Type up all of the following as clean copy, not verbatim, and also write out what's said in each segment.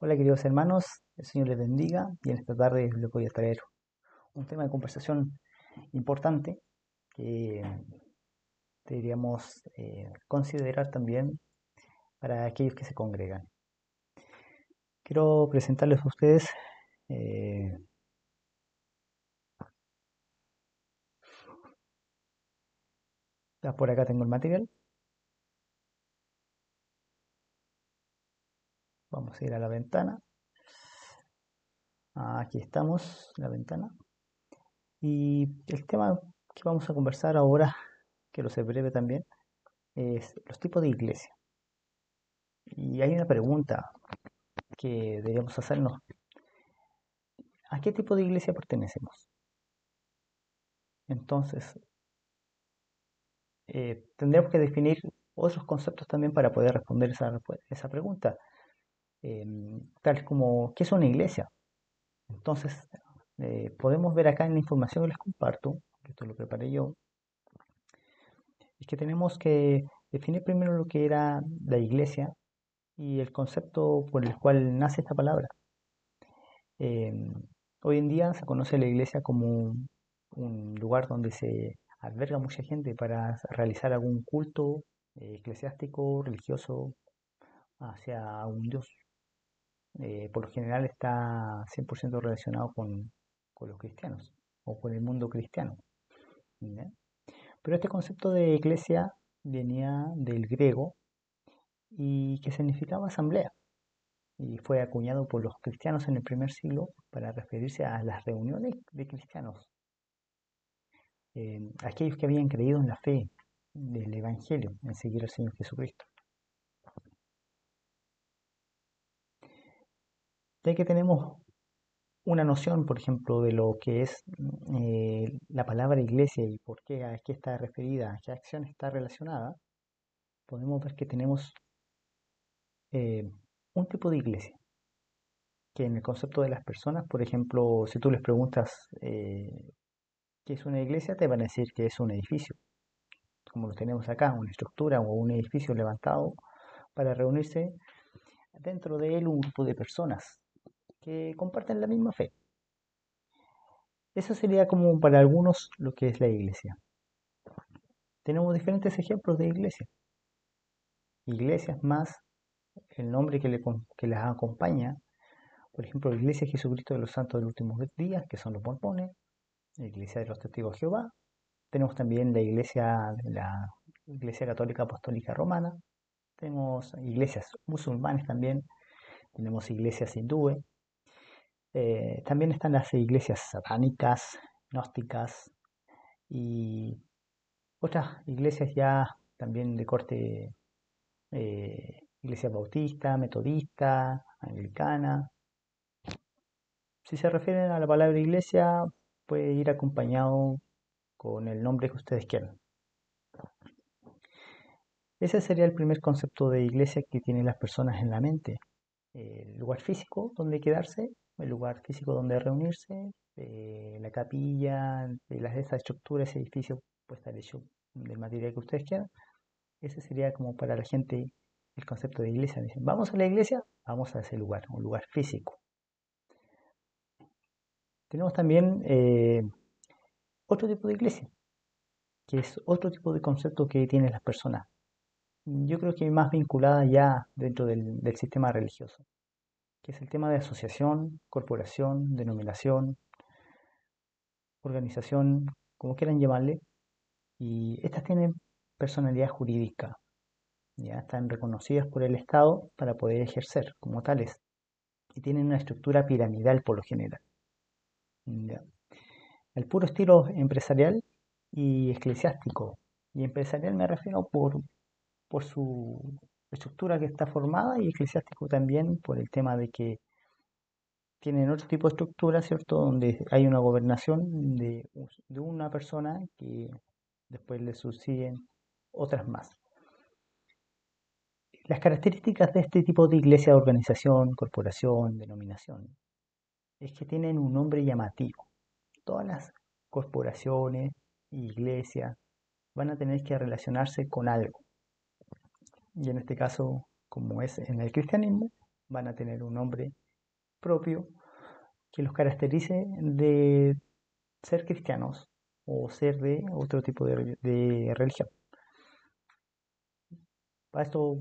Hola queridos hermanos, el Señor les bendiga y en esta tarde les voy a traer un tema de conversación importante que deberíamos considerar también para aquellos que se congregan. Quiero presentarles a ustedes, eh, por acá tengo el material, vamos a ir a la ventana, aquí estamos, la ventana, y el tema que vamos a conversar ahora, que lo sé breve también, es los tipos de iglesia. Y hay una pregunta que deberíamos hacernos. ¿A qué tipo de iglesia pertenecemos? Entonces, tendremos que definir otros conceptos también para poder responder esa pregunta, tal como, ¿qué es una iglesia? Entonces, podemos ver acá en la información que les comparto, que esto lo preparé yo, es que tenemos que definir primero lo que era la iglesia y el concepto por el cual nace esta palabra. Em, Hoy en día se conoce la iglesia como un lugar donde se alberga mucha gente para realizar algún culto eclesiástico, religioso hacia un Dios. Por lo general está 100% relacionado con los cristianos o con el mundo cristiano. ¿Ya? Pero este concepto de iglesia venía del griego y que significaba asamblea y fue acuñado por los cristianos en el primer siglo para referirse a las reuniones de cristianos, aquellos que habían creído en la fe del Evangelio, en seguir al Señor Jesucristo. Ya que tenemos una noción, por ejemplo, de lo que es la palabra iglesia y por qué, a qué está referida, a qué acción está relacionada, podemos ver que tenemos eh, un tipo de iglesia, que en el concepto de las personas, por ejemplo, si tú les preguntas qué es una iglesia, te van a decir que es un edificio, como lo tenemos acá, una estructura o un edificio levantado para reunirse dentro de él un grupo de personas que comparten la misma fe. Eso sería como para algunos lo que es la iglesia. Tenemos diferentes ejemplos de iglesia. Iglesias más el nombre que las acompaña. Por ejemplo, la Iglesia de Jesucristo de los Santos de los Últimos Días, que son los mormones. La Iglesia de los Testigos de Jehová. Tenemos también la Iglesia Católica Apostólica Romana. Tenemos iglesias musulmanes también. Tenemos iglesias hindúes. También están las iglesias satánicas, gnósticas y otras iglesias ya también de corte iglesia bautista, metodista, anglicana. Si se refieren a la palabra iglesia, puede ir acompañado con el nombre que ustedes quieran. Ese sería el primer concepto de iglesia que tienen las personas en la mente. El lugar físico donde quedarse, el lugar físico donde reunirse, la capilla, esa estructura, ese edificio puede estar hecho del material que ustedes quieran. Ese sería como para la gente el concepto de iglesia. Dicen, vamos a la iglesia, vamos a ese lugar, un lugar físico. Tenemos también otro tipo de iglesia, que es otro tipo de concepto que tienen las personas. Yo creo que más vinculada ya dentro del sistema religioso, que es el tema de asociación, corporación, denominación, organización, como quieran llamarle, y estas tienen personalidad jurídica, ya están reconocidas por el Estado para poder ejercer como tales, y tienen una estructura piramidal por lo general. ¿Ya? El puro estilo empresarial y eclesiástico. Y empresarial me refiero por su estructura que está formada y eclesiástico también por el tema de que tienen otro tipo de estructura, ¿cierto? Donde hay una gobernación de una persona que después le subsiguen otras más. Las características de este tipo de iglesia, organización, corporación, denominación, es que tienen un nombre llamativo. Todas las corporaciones, iglesias, van a tener que relacionarse con algo. Y en este caso, como es en el cristianismo, van a tener un nombre propio que los caracterice de ser cristianos o ser de otro tipo de religión. Para esto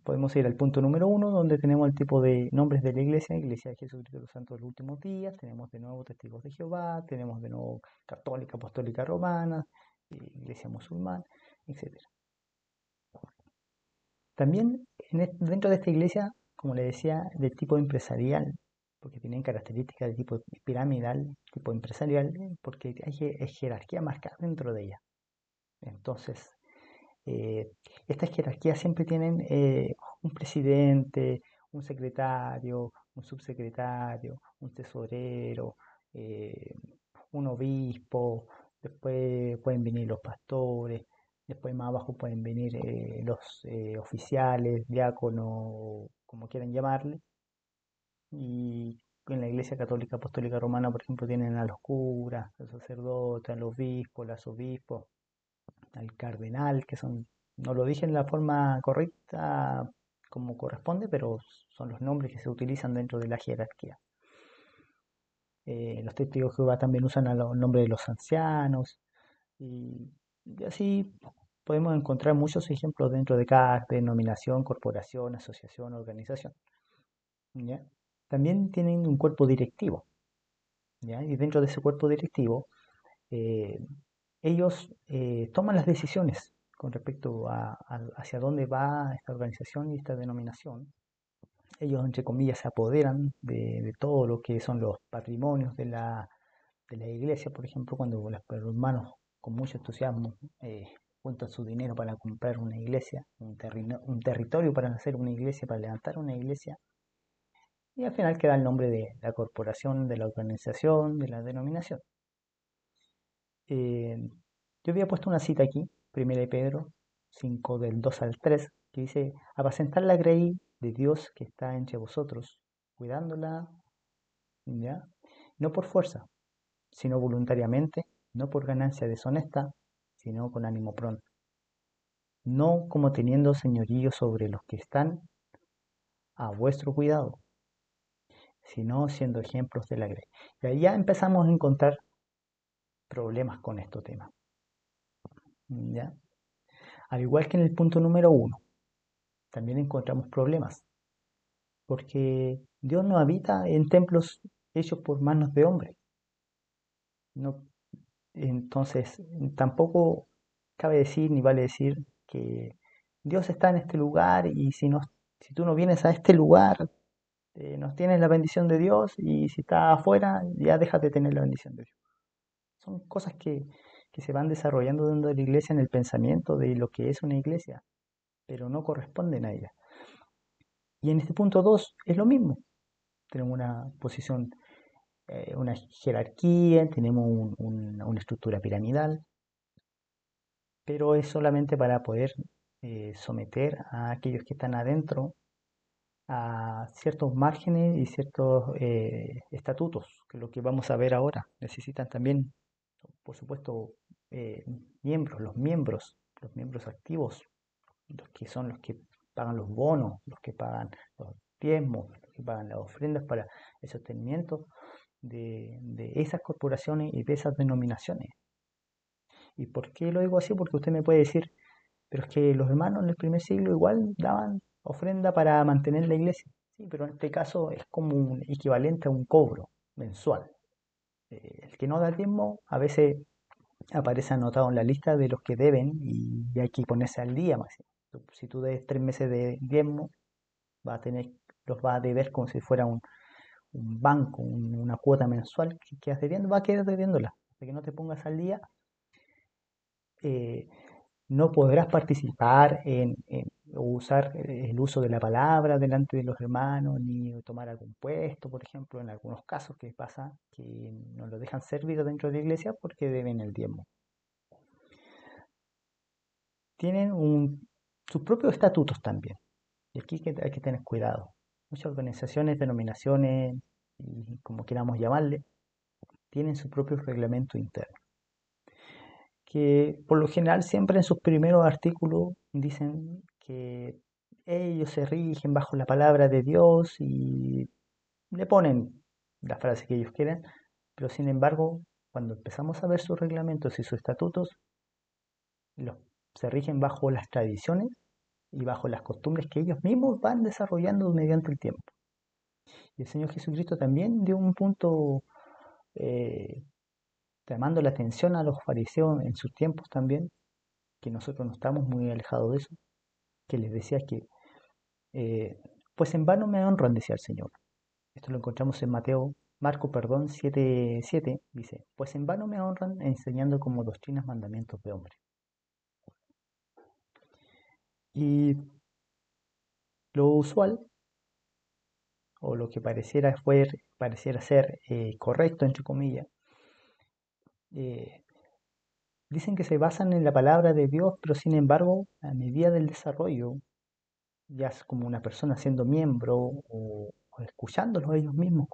podemos ir al punto número 1, donde tenemos el tipo de nombres de la iglesia: Iglesia de Jesucristo de los Santos de los Últimos Días. Tenemos de nuevo Testigos de Jehová, tenemos de nuevo Católica, Apostólica Romana, Iglesia Musulmana, etc. También dentro de esta iglesia, como le decía, del tipo empresarial, porque tienen características de tipo piramidal, tipo empresarial, porque hay jerarquía marcada dentro de ella. Entonces, eh, estas jerarquías siempre tienen un presidente, un secretario, un subsecretario, un tesorero, eh, un obispo. Después pueden venir los pastores, después más abajo pueden venir los oficiales, diáconos, como quieran llamarle. Y en la Iglesia Católica Apostólica Romana, por ejemplo, tienen a los curas, a los sacerdotes, a los obispos, los obispos, al cardenal, que son, no lo dije en la forma correcta como corresponde, pero son los nombres que se utilizan dentro de la jerarquía. Los testigos de Jehová también usan los nombres de los ancianos, y así podemos encontrar muchos ejemplos dentro de cada denominación, corporación, asociación, organización. ¿Ya? También tienen un cuerpo directivo, ¿ya? Y dentro de ese cuerpo directivo, eh, ellos toman las decisiones con respecto hacia dónde va esta organización y esta denominación. Ellos, entre comillas, se apoderan de todo lo que son los patrimonios de la iglesia. Por ejemplo, cuando los hermanos con mucho entusiasmo juntan su dinero para comprar una iglesia, un territorio para hacer una iglesia, para levantar una iglesia, y al final queda el nombre de la corporación, de la organización, de la denominación. Eh, yo había puesto una cita aquí, 1 de Pedro 5, del 2 al 3, que dice: apacentar la grey de Dios que está entre vosotros, cuidándola, ¿ya? No por fuerza, sino voluntariamente, no por ganancia deshonesta, sino con ánimo pronto, no como teniendo señorío sobre los que están a vuestro cuidado, sino siendo ejemplos de la grey. Y ahí ya empezamos a encontrar problemas con estos temas, ¿ya? Al igual que en el punto número 1, también encontramos problemas, porque Dios no habita en templos hechos por manos de hombres. No, entonces, tampoco cabe decir ni vale decir que Dios está en este lugar, y si tú no vienes a este lugar, no tienes la bendición de Dios, y si estás afuera, ya dejas de tener la bendición de Dios. Son cosas que se van desarrollando dentro de la iglesia en el pensamiento de lo que es una iglesia, pero no corresponden a ella. Y en este punto 2 es lo mismo. Tenemos una posición, una jerarquía, tenemos una estructura piramidal, pero es solamente para poder someter a aquellos que están adentro a ciertos márgenes y ciertos estatutos, que es lo que vamos a ver ahora. Necesitan también, por supuesto, eh, los miembros activos, los que son los que pagan los bonos, los que pagan los diezmos, los que pagan las ofrendas para el sostenimiento de esas corporaciones y de esas denominaciones. ¿Y por qué lo digo así? Porque usted me puede decir: pero es que los hermanos en el primer siglo igual daban ofrenda para mantener la iglesia. Sí, pero en este caso es como un equivalente a un cobro mensual. El que no da diezmo a veces aparece anotado en la lista de los que deben, y hay que ponerse al día más. Si tú debes 3 meses de diezmo, los vas a deber como si fuera un banco, una cuota mensual que quedas debiendo, va a quedar debiéndola. Hasta que no te pongas al día, eh, no podrás participar o usar el uso de la palabra delante de los hermanos, ni tomar algún puesto, por ejemplo, en algunos casos que pasa que no lo dejan servir dentro de la iglesia porque deben el diezmo. Tienen sus propios estatutos también, y aquí hay que tener cuidado. Muchas organizaciones, denominaciones, y como queramos llamarle, tienen su propio reglamento interno, que por lo general siempre en sus primeros artículos dicen que ellos se rigen bajo la palabra de Dios y le ponen la frase que ellos quieren, pero sin embargo, cuando empezamos a ver sus reglamentos y sus estatutos, los, se rigen bajo las tradiciones y bajo las costumbres que ellos mismos van desarrollando mediante el tiempo. Y el Señor Jesucristo también dio un punto eh, llamando la atención a los fariseos en sus tiempos también, que nosotros no estamos muy alejados de eso, que les decía que, eh, pues en vano me honran, decía el Señor. Esto lo encontramos en Marco, perdón, 7:7, dice, pues en vano me honran enseñando como doctrinas mandamientos de hombres. Y lo usual, o lo que pareciera ser correcto, entre comillas, eh, dicen que se basan en la palabra de Dios, pero sin embargo, a medida del desarrollo, ya es como una persona siendo miembro o escuchándolos ellos mismos,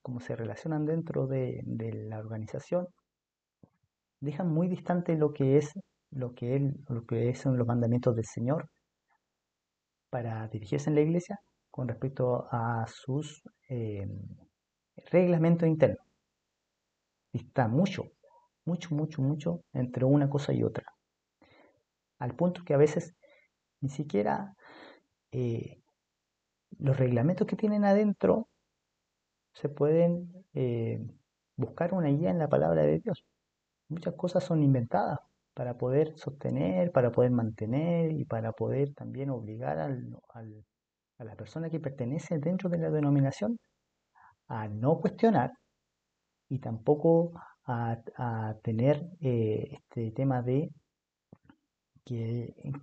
como se relacionan dentro de la organización, dejan muy distante lo que son los mandamientos del Señor para dirigirse en la iglesia con respecto a sus reglamentos internos. Está mucho entre una cosa y otra. Al punto que a veces ni siquiera eh, los reglamentos que tienen adentro se pueden buscar una guía en la palabra de Dios. Muchas cosas son inventadas para poder sostener, para poder mantener y para poder también obligar a la persona que pertenece dentro de la denominación a no cuestionar y tampoco a tener este tema de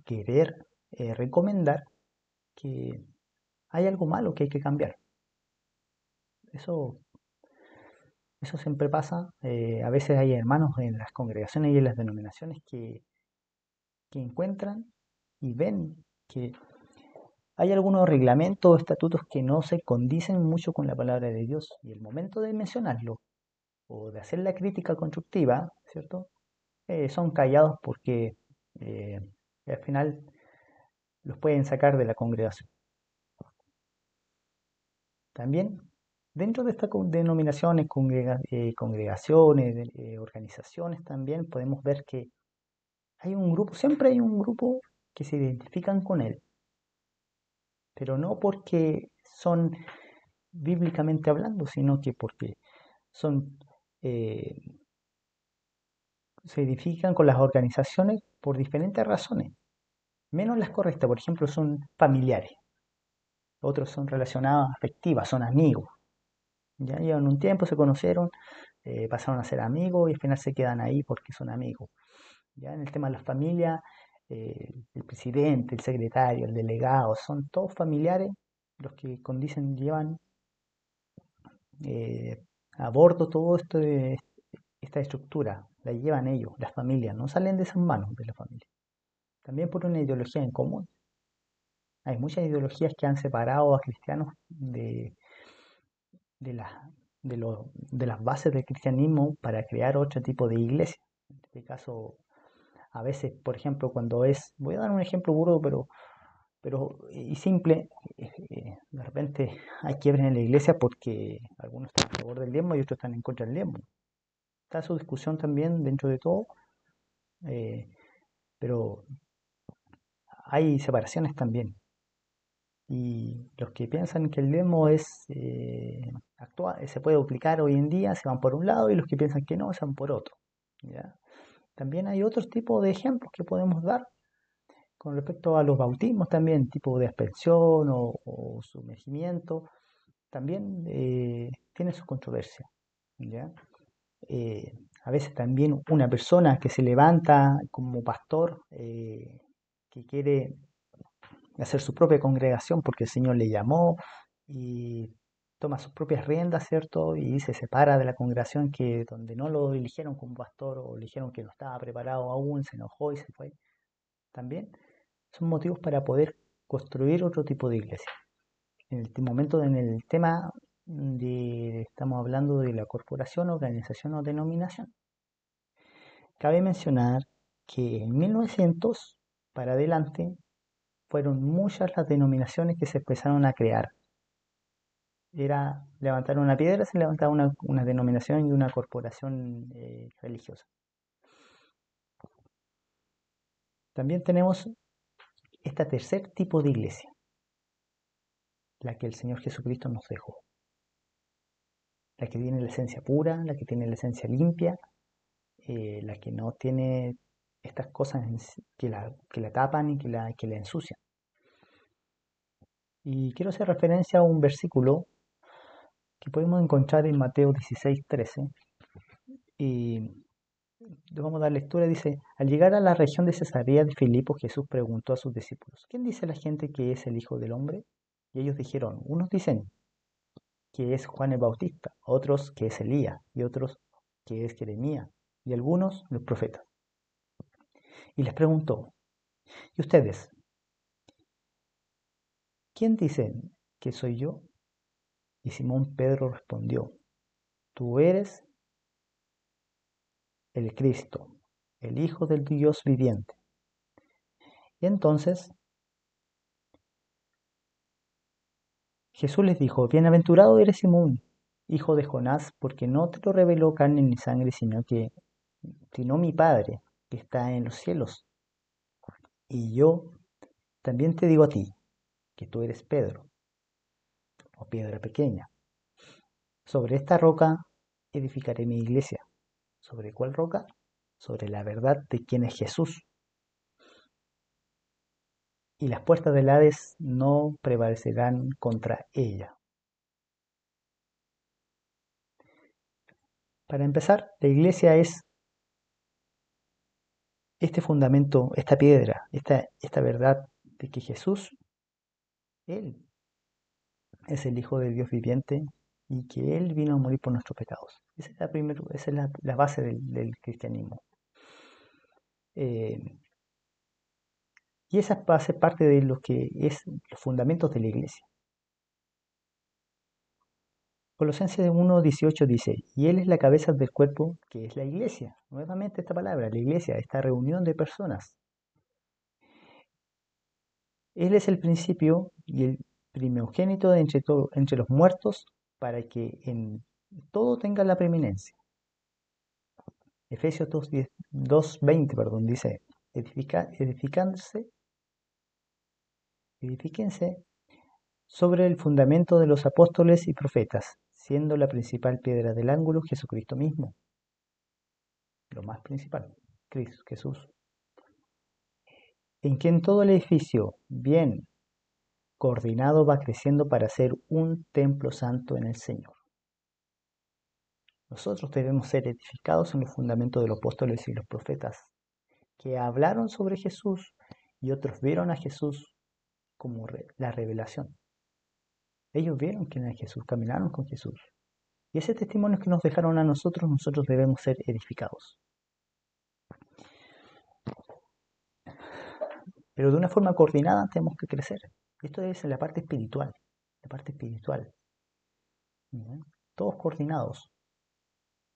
querer recomendar que hay algo malo que hay que cambiar. Eso, eso siempre pasa. A veces hay hermanos en las congregaciones y en las denominaciones que encuentran y ven que hay algunos reglamentos o estatutos que no se condicen mucho con la palabra de Dios y el momento de mencionarlo o de hacer la crítica constructiva, ¿cierto? Son callados porque eh, al final los pueden sacar de la congregación. También dentro de estas denominaciones, congregaciones, organizaciones, también podemos ver que hay un grupo, siempre hay un grupo que se identifican con él, pero no porque son bíblicamente hablando, sino que porque son, eh, se identifican con las organizaciones por diferentes razones, menos las correctas, por ejemplo, son familiares, otros son relacionados afectivas, son amigos, ya llevan un tiempo, se conocieron, pasaron a ser amigos y al final se quedan ahí porque son amigos. Ya en el tema de las familias, el presidente, el secretario, el delegado, son todos familiares los que condicen, llevan eh, a bordo todo esto de esta estructura, la llevan ellos, las familias, no salen de esas manos de la familia. También por una ideología en común. Hay muchas ideologías que han separado a cristianos de, las de las bases del cristianismo para crear otro tipo de iglesia. En este caso, a veces, por ejemplo, cuando voy a dar un ejemplo burdo, pero y simple, de repente hay quiebres en la iglesia porque algunos están a favor del diezmo y otros están en contra del diezmo. Está su discusión también dentro de todo, eh, pero hay separaciones también. Y los que piensan que el demo es actual, se puede aplicar hoy en día, se van por un lado, y los que piensan que no, se van por otro. ¿Ya? También hay otros tipos de ejemplos que podemos dar con respecto a los bautismos también, tipo de aspersión o sumergimiento, también tiene su controversia. ¿Ya? A veces también una persona que se levanta como pastor, que quiere hacer su propia congregación porque el Señor le llamó y toma sus propias riendas, ¿cierto? Y se separa de la congregación que donde no lo eligieron como pastor o le dijeron que no estaba preparado aún, se enojó y se fue. También son motivos para poder construir otro tipo de iglesia. En el momento, en el tema estamos hablando de la corporación, organización o denominación. Cabe mencionar que en 1900 para adelante fueron muchas las denominaciones que se empezaron a crear. Era levantar una piedra, se levantaba una denominación y una corporación religiosa. También tenemos este tercer tipo de iglesia, la que el Señor Jesucristo nos dejó. La que tiene la esencia pura, la que tiene la esencia limpia, la que no tiene estas cosas que la tapan y que la ensucian. Y quiero hacer referencia a un versículo que podemos encontrar en Mateo 16:13. Y le vamos a dar lectura. Dice: al llegar a la región de Cesarea de Filipo, Jesús preguntó a sus discípulos: ¿quién dice la gente que es el Hijo del Hombre? Y ellos dijeron: unos dicen que es Juan el Bautista, otros que es Elías, y otros que es Jeremías, y algunos los profetas. Y les preguntó: ¿y ustedes? ¿Quién dicen que soy yo? Y Simón Pedro respondió: tú eres el Cristo, el Hijo del Dios viviente. Y entonces Jesús les dijo: bienaventurado eres Simón, hijo de Jonás, porque no te lo reveló carne ni sangre, sino mi Padre, que está en los cielos. Y yo también te digo a ti, que tú eres Pedro, o piedra pequeña. Sobre esta roca edificaré mi iglesia. ¿Sobre cuál roca? Sobre la verdad de quién es Jesús. Y las puertas del Hades no prevalecerán contra ella. Para empezar, la iglesia es este fundamento, esta piedra, esta verdad de que Jesús, Él es el Hijo del Dios viviente y que Él vino a morir por nuestros pecados. Esa es la base del cristianismo. Y esa va a ser parte de lo que es los fundamentos de la iglesia. Colosenses 1:18 dice: y Él es la cabeza del cuerpo, que es la iglesia. Nuevamente esta palabra, la iglesia, esta reunión de personas. Él es el principio y el primogénito de entre los muertos, para que en todo tenga la preeminencia. Efesios 2:20 dice: edifíquense sobre el fundamento de los apóstoles y profetas, siendo la principal piedra del ángulo Jesucristo mismo. Lo más principal, Cristo, Jesús. En quien todo el edificio, bien coordinado, va creciendo para ser un templo santo en el Señor. Nosotros debemos ser edificados en los fundamentos de los apóstoles y los profetas, que hablaron sobre Jesús y otros vieron a Jesús como la revelación. Ellos vieron quién era Jesús, caminaron con Jesús. Y ese testimonio que nos dejaron a nosotros debemos ser edificados. Pero de una forma coordinada tenemos que crecer. Esto es la parte espiritual. La parte espiritual. ¿Ya? Todos coordinados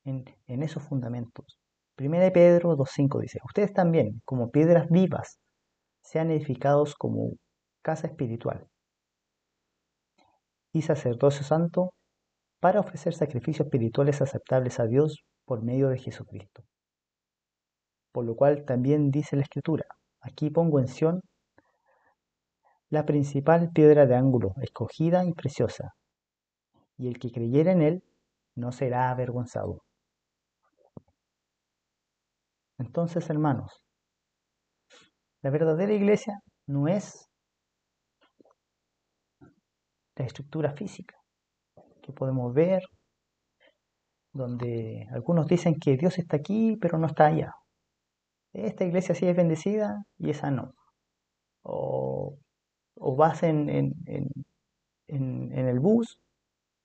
en esos fundamentos. Primera de Pedro 2:5 dice: ustedes también, como piedras vivas, sean edificados como casa espiritual y sacerdocio santo, para ofrecer sacrificios espirituales aceptables a Dios por medio de Jesucristo. Por lo cual también dice la Escritura: aquí pongo en Sión la principal piedra de ángulo, escogida y preciosa, y el que creyere en él no será avergonzado. Entonces, hermanos, la verdadera iglesia no es la estructura física que podemos ver, donde algunos dicen que Dios está aquí, pero no está allá. Esta iglesia sí es bendecida y esa no. O, o vas en el bus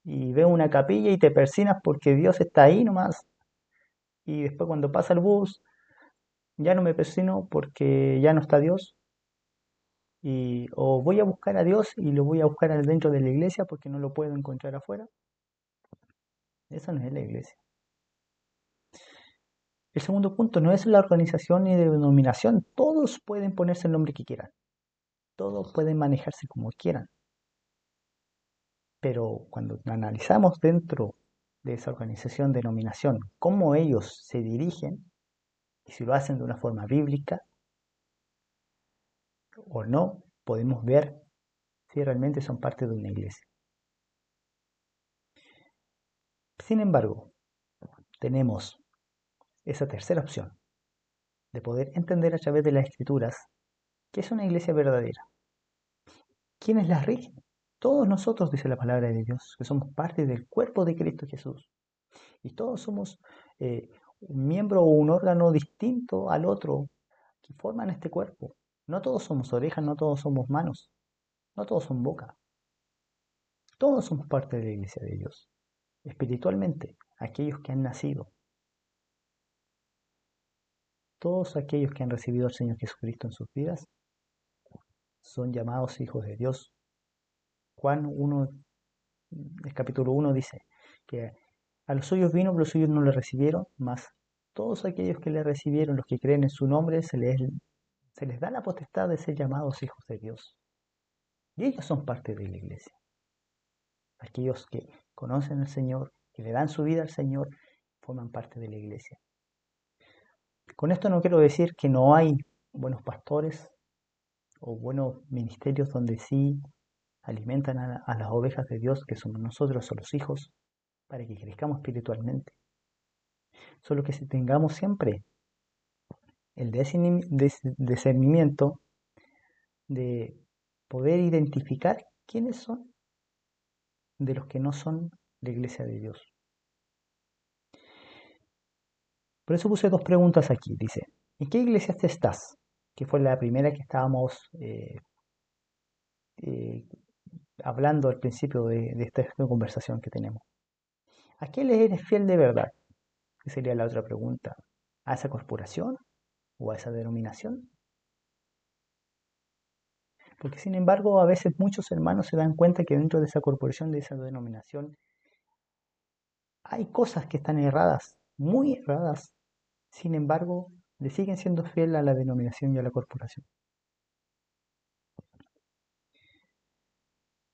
y ves una capilla y te persinas porque Dios está ahí nomás. Y después cuando pasa el bus, ya no me persino porque ya no está Dios. O voy a buscar a Dios y lo voy a buscar dentro de la iglesia porque no lo puedo encontrar afuera. Eso no es la iglesia. El segundo punto no es la organización ni de denominación. Todos pueden ponerse el nombre que quieran. todos pueden manejarse como quieran, pero cuando analizamos dentro de esa organización, denominación, cómo ellos se dirigen y si lo hacen de una forma bíblica o no, podemos ver si realmente son parte de una iglesia. Sin embargo, tenemos esa tercera opción de poder entender a través de las escrituras qué es una iglesia verdadera. ¿Quiénes las rigen? Todos nosotros, dice la palabra de Dios, que somos parte del cuerpo de Cristo Jesús. Y todos somos un miembro o un órgano distinto al otro que forman este cuerpo. No todos somos orejas, no todos somos manos, no todos son boca. Todos somos parte de la iglesia de Dios. Espiritualmente, aquellos que han nacido, todos aquellos que han recibido al Señor Jesucristo en sus vidas, son llamados hijos de Dios. Juan 1, el capítulo 1 dice que a los suyos vino, pero los suyos no le recibieron, mas todos aquellos que le recibieron, los que creen en su nombre, se les da la potestad de ser llamados hijos de Dios. Y ellos son parte de la iglesia. Aquellos que conocen al Señor, que le dan su vida al Señor, forman parte de la iglesia. Con esto no quiero decir que no hay buenos pastores o buenos ministerios donde sí alimentan a las ovejas de Dios, que somos nosotros o los hijos, para que crezcamos espiritualmente. Solo que si tengamos siempre el discernimiento de poder identificar quiénes son de los que no son la iglesia de Dios. Por eso puse dos preguntas aquí. Dice, ¿en qué iglesia estás? Que fue la primera que estábamos eh, hablando al principio de esta conversación que tenemos. ¿A qué le eres fiel de verdad? Que sería la otra pregunta. ¿A esa corporación o a esa denominación? Porque sin embargo, a veces muchos hermanos se dan cuenta que dentro de esa corporación, de esa denominación, hay cosas que están erradas, muy erradas. Sin embargo, le siguen siendo fiel a la denominación y a la corporación.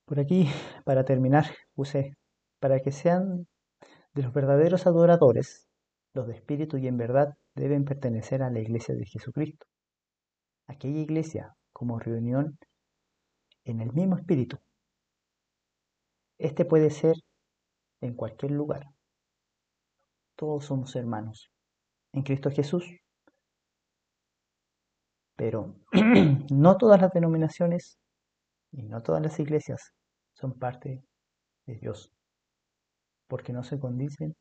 Por aquí, para terminar, puse, para que sean de los verdaderos adoradores, los de espíritu y en verdad deben pertenecer a la iglesia de Jesucristo. Aquella iglesia como reunión en el mismo espíritu. Este puede ser en cualquier lugar. Todos somos hermanos en Cristo Jesús. Pero no todas las denominaciones y no todas las iglesias son parte de Dios, porque no se condicen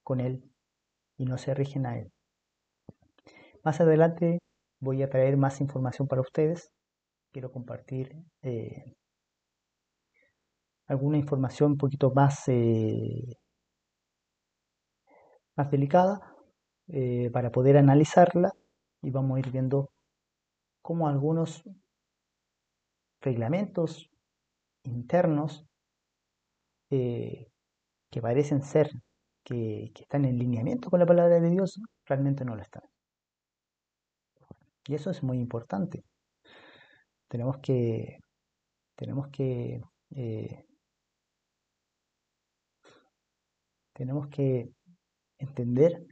con Él y no se rigen a Él. Más adelante voy a traer más información para ustedes. Quiero compartir alguna información un poquito más delicada para poder analizarla y vamos a ir viendo cómo algunos reglamentos internos eh, que parecen ser que están en lineamiento con la palabra de Dios, realmente no lo están. Y eso es muy importante. Tenemos que, tenemos que, eh, tenemos que entender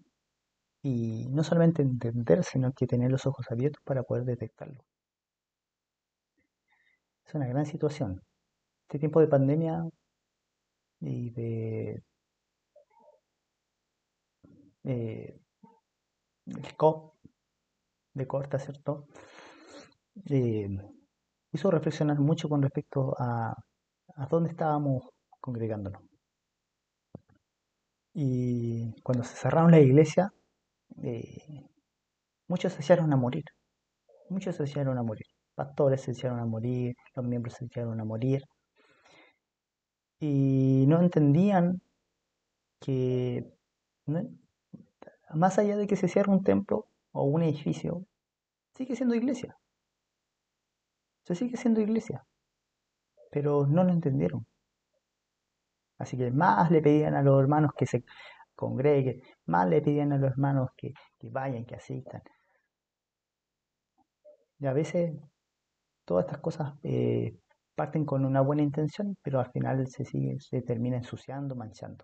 y no solamente entender, sino que tener los ojos abiertos para poder detectarlo. Es una gran situación. Este tiempo de pandemia y eh, el COP de corta, ¿cierto? Eh, hizo reflexionar mucho con respecto a dónde estábamos congregándonos. Y cuando se cerraron la iglesia, eh, muchos se echaron a morir. Muchos se echaron a morir. Pastores se echaron a morir, los miembros se echaron a morir. Y no entendían que no- más allá de que se cierre un templo o un edificio, sigue siendo iglesia. Se sigue siendo iglesia. Pero no lo entendieron. Así que más le pedían a los hermanos que se congreguen, más le pedían a los hermanos que vayan, que asistan. Y a veces Todas estas cosas parten con una buena intención, pero al final se termina ensuciando, manchando.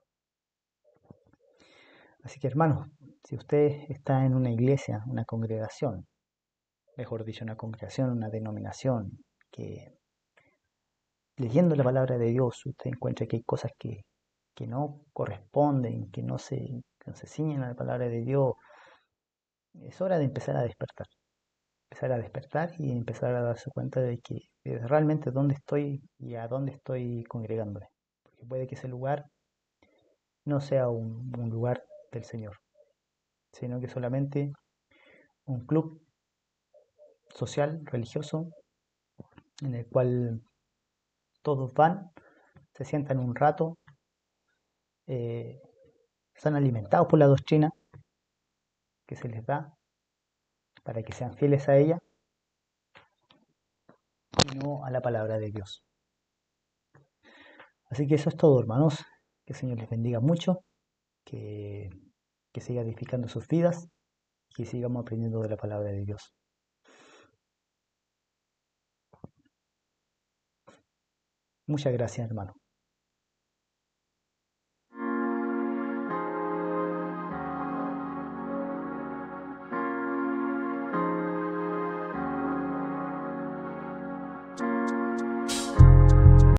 Así que hermanos, si usted está en una iglesia, una congregación, mejor dicho, una congregación, una denominación, que leyendo la palabra de Dios usted encuentra que hay cosas que no corresponden, que no se ciñen a la palabra de Dios, es hora de empezar a despertar. Empezar a despertar y empezar a darse cuenta de que realmente dónde estoy y a dónde estoy congregándome. Porque puede que ese lugar no sea un lugar del Señor, sino que solamente un club social, religioso, en el cual todos van, se sientan un rato, eh, son alimentados por la doctrina que se les da para que sean fieles a ella y no a la palabra de Dios. Así que eso es todo, hermanos. Que el Señor les bendiga mucho, que, que siga edificando sus vidas y que sigamos aprendiendo de la palabra de Dios. Muchas gracias, hermano.